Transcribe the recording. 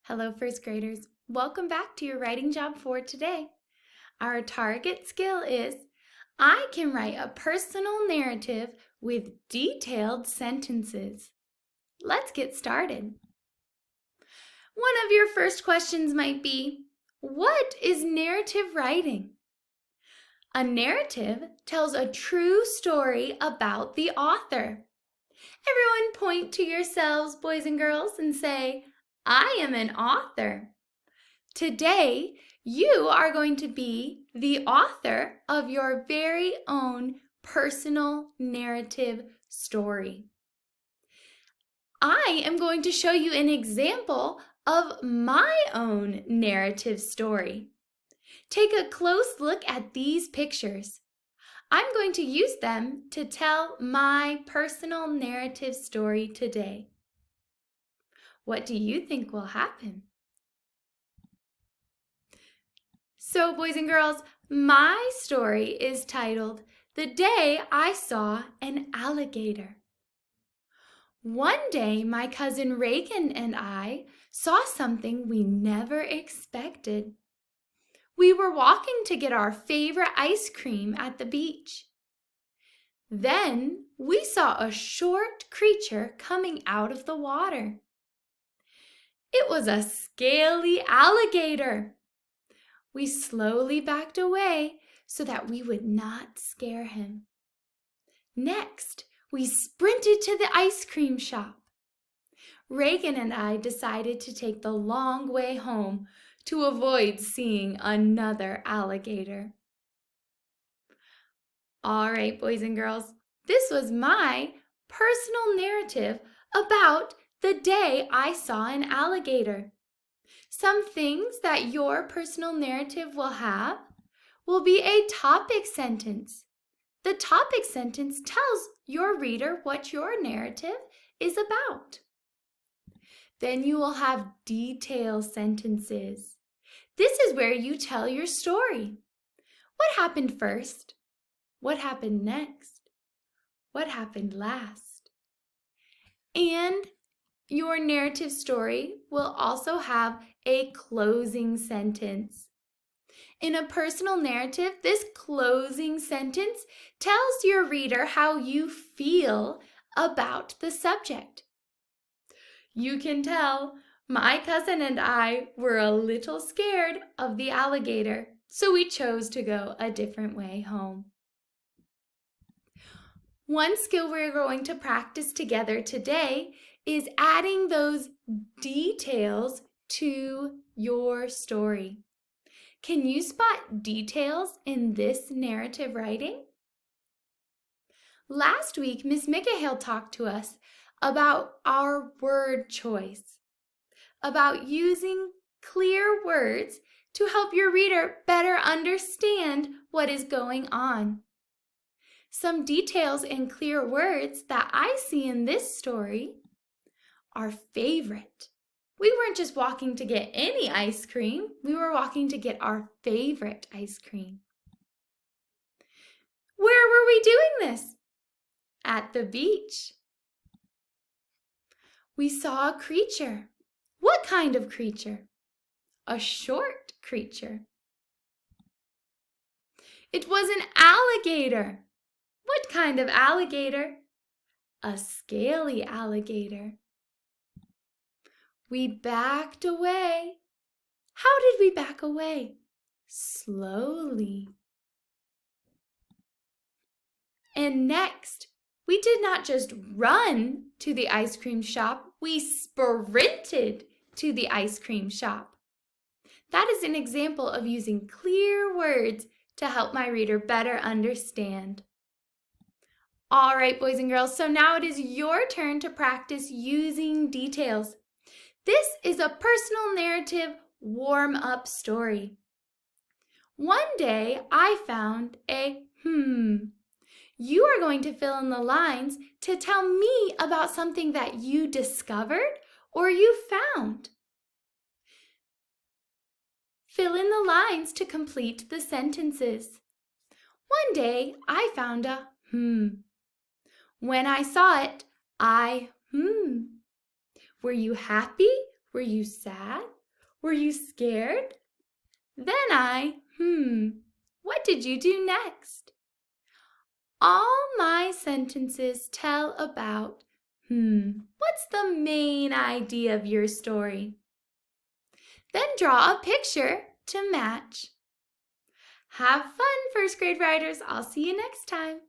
Hello, first graders. Welcome back to your writing job for today. Our target skill is I can write a personal narrative with detailed sentences. Let's get started. One of your first questions might be, what is narrative writing? A narrative tells a true story about the author. Everyone point to yourselves, boys and girls, and say, I am an author. Today, you are going to be the author of your very own personal narrative story. I am going to show you an example of my own narrative story. Take a close look at these pictures. I'm going to use them to tell my personal narrative story today. What do you think will happen? So, boys and girls, my story is titled, The Day I Saw an Alligator. One day, my cousin Reagan and I saw something we never expected. We were walking to get our favorite ice cream at the beach. Then we saw a short creature coming out of the water. It was a scaly alligator. We slowly backed away so that we would not scare him. Next, we sprinted to the ice cream shop. Reagan and I decided to take the long way home to avoid seeing another alligator. All right, boys and girls, this was my personal narrative about the day I saw an alligator. Some things that your personal narrative will have will be a topic sentence. The topic sentence tells your reader what your narrative is about. Then you will have detail sentences. This is where you tell your story. What happened first? What happened next? What happened last? And your narrative story will also have a closing sentence. In a personal narrative, this closing sentence tells your reader how you feel about the subject. You can tell my cousin and I were a little scared of the alligator, so we chose to go a different way home. One skill we're going to practice together today is adding those details to your story. Can you spot details in this narrative writing? Last week, Miss Mikael talked to us about our word choice, about using clear words to help your reader better understand what is going on. Some details and clear words that I see in this story are favorite. We weren't just walking to get any ice cream. We were walking to get our favorite ice cream. Where were we doing this? At the beach. We saw a creature. What kind of creature? A short creature. It was an alligator. What kind of alligator? A scaly alligator. We backed away. How did we back away? Slowly. And next, we did not just run to the ice cream shop, we sprinted to the ice cream shop. That is an example of using clear words to help my reader better understand. All right, boys and girls, so now it is your turn to practice using details. This is a personal narrative warm-up story. One day I found a You are going to fill in the lines to tell me about something that you discovered or you found. Fill in the lines to complete the sentences. One day I found a When I saw it, I Were you happy? Were you sad? Were you scared? Then what did you do next? All my sentences tell about, what's the main idea of your story? Then draw a picture to match. Have fun, first grade writers. I'll see you next time.